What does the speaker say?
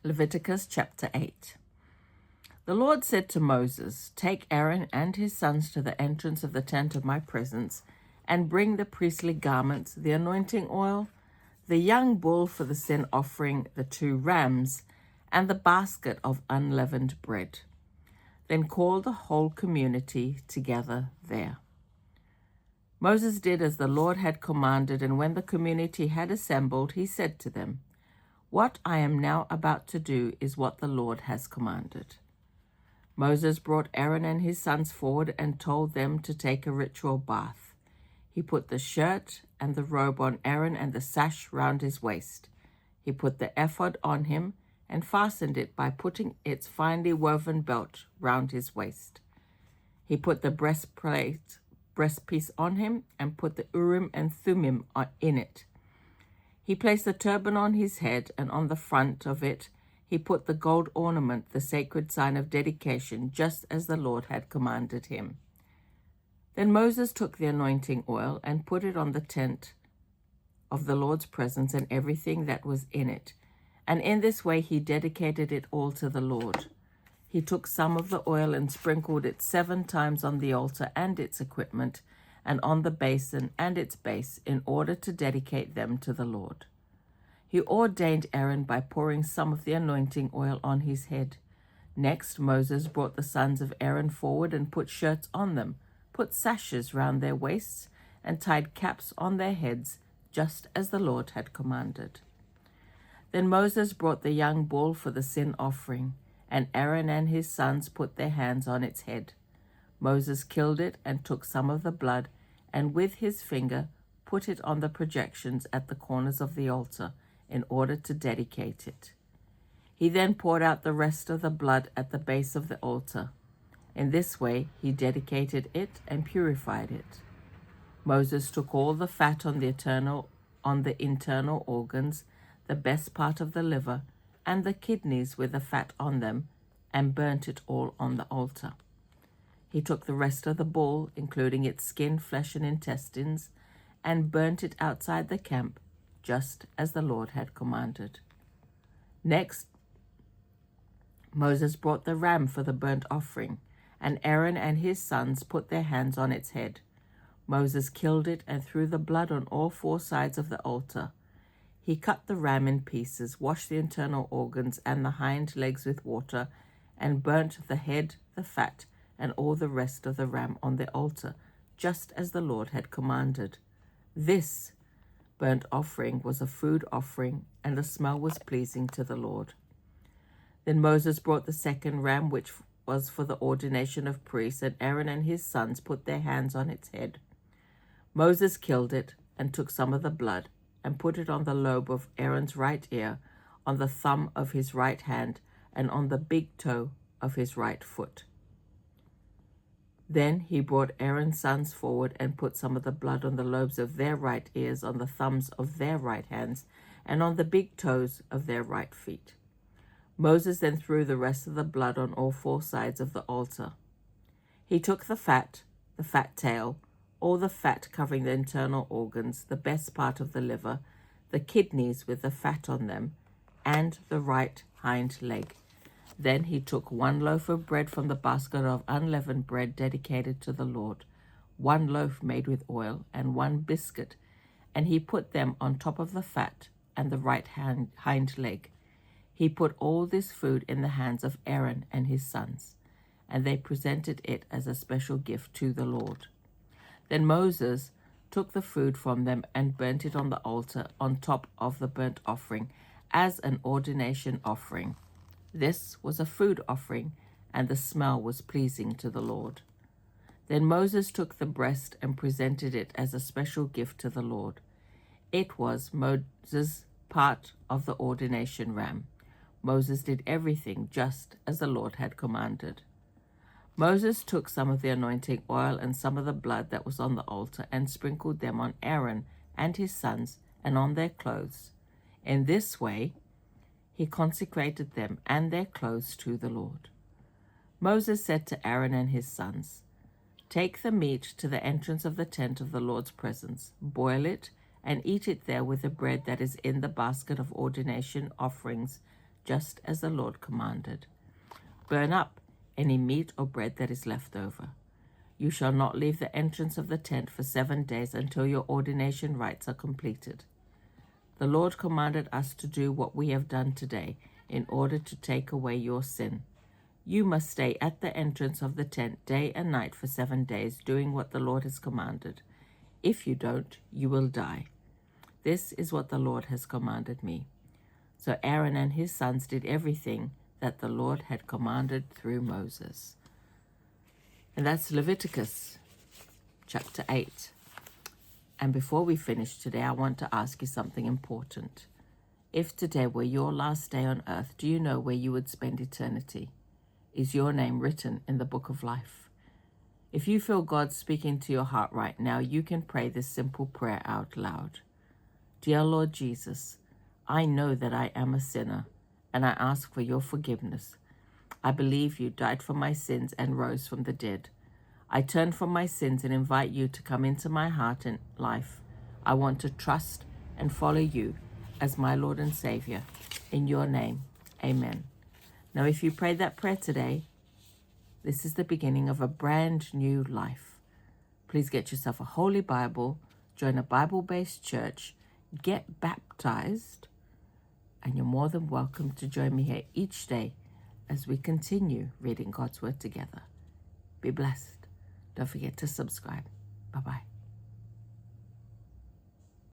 Leviticus chapter 8. The Lord said to Moses, "Take Aaron and his sons to the entrance of the tent of my presence, and bring the priestly garments, the anointing oil, the young bull for the sin offering, the 2 rams, and the basket of unleavened bread. Then call the whole community together there." Moses did as the Lord had commanded, and when the community had assembled, he said to them, "What I am now about to do is what the Lord has commanded." Moses brought Aaron and his sons forward and told them to take a ritual bath. He put the shirt and the robe on Aaron and the sash round his waist. He put the ephod on him and fastened it by putting its finely woven belt round his waist. He put the breastpiece on him and put the Urim and Thummim in it. He placed the turban on his head, and on the front of it he put the gold ornament, the sacred sign of dedication, just as the Lord had commanded him. Then Moses took the anointing oil and put it on the tent of the Lord's presence and everything that was in it, and in this way he dedicated it all to the Lord. He took some of the oil and sprinkled it 7 times on the altar and its equipment, and on the basin and its base, in order to dedicate them to the Lord. He ordained Aaron by pouring some of the anointing oil on his head. Next, Moses brought the sons of Aaron forward and put shirts on them, put sashes round their waists, and tied caps on their heads, just as the Lord had commanded. Then Moses brought the young bull for the sin offering, and Aaron and his sons put their hands on its head. Moses killed it and took some of the blood, and with his finger put it on the projections at the corners of the altar, in order to dedicate it. He then poured out the rest of the blood at the base of the altar. In this way he dedicated it and purified it. Moses took all the fat on the internal organs, the best part of the liver, and the kidneys with the fat on them, and burnt it all on the altar. He took the rest of the bull, including its skin, flesh, and intestines, and burnt it outside the camp, just as the Lord had commanded. Next, Moses brought the ram for the burnt offering, and Aaron and his sons put their hands on its head. Moses killed it and threw the blood on all 4 sides of the altar. He cut the ram in pieces, washed the internal organs and the hind legs with water, and burnt the head, the fat, and all the rest of the ram on the altar, just as the Lord had commanded. This burnt offering was a food offering, and the smell was pleasing to the Lord. Then Moses brought the second ram, which was for the ordination of priests, and Aaron and his sons put their hands on its head. Moses killed it and took some of the blood, and put it on the lobe of Aaron's right ear, on the thumb of his right hand, and on the big toe of his right foot. Then he brought Aaron's sons forward and put some of the blood on the lobes of their right ears, on the thumbs of their right hands, and on the big toes of their right feet. Moses then threw the rest of the blood on all 4 sides of the altar. He took the fat tail, all the fat covering the internal organs, the best part of the liver, the kidneys with the fat on them, and the right hind leg. Then he took 1 loaf of bread from the basket of unleavened bread dedicated to the Lord, 1 loaf made with oil, and 1 biscuit, and he put them on top of the fat and the right hind leg. He put all this food in the hands of Aaron and his sons, and they presented it as a special gift to the Lord. Then Moses took the food from them and burnt it on the altar on top of the burnt offering as an ordination offering. This was a food offering, and the smell was pleasing to the Lord. Then Moses took the breast and presented it as a special gift to the Lord. It was Moses' part of the ordination ram. Moses did everything just as the Lord had commanded. Moses took some of the anointing oil and some of the blood that was on the altar and sprinkled them on Aaron and his sons and on their clothes. In this way, he consecrated them and their clothes to the Lord. Moses said to Aaron and his sons, "Take the meat to the entrance of the tent of the Lord's presence, boil it, and eat it there with the bread that is in the basket of ordination offerings, just as the Lord commanded. Burn up any meat or bread that is left over. You shall not leave the entrance of the tent for 7 days until your ordination rites are completed. The Lord commanded us to do what we have done today in order to take away your sin. You must stay at the entrance of the tent day and night for 7 days, doing what the Lord has commanded. If you don't, you will die. This is what the Lord has commanded me. So Aaron and his sons did everything that the Lord had commanded through Moses. And that's Leviticus chapter 8. And before we finish today, I want to ask you something important. If today were your last day on earth, do you know where you would spend eternity? Is your name written in the book of life? If you feel God speaking to your heart right now, you can pray this simple prayer out loud. Dear Lord Jesus, I know that I am a sinner, and I ask for your forgiveness. I believe you died for my sins and rose from the dead. I turn from my sins and invite you to come into my heart and life. I want to trust and follow you as my Lord and Savior. In your name, amen. Now, if you prayed that prayer today, this is the beginning of a brand new life. Please get yourself a Holy Bible, join a Bible-based church, get baptized, and you're more than welcome to join me here each day as we continue reading God's Word together. Be blessed. Don't forget to subscribe. Bye-bye.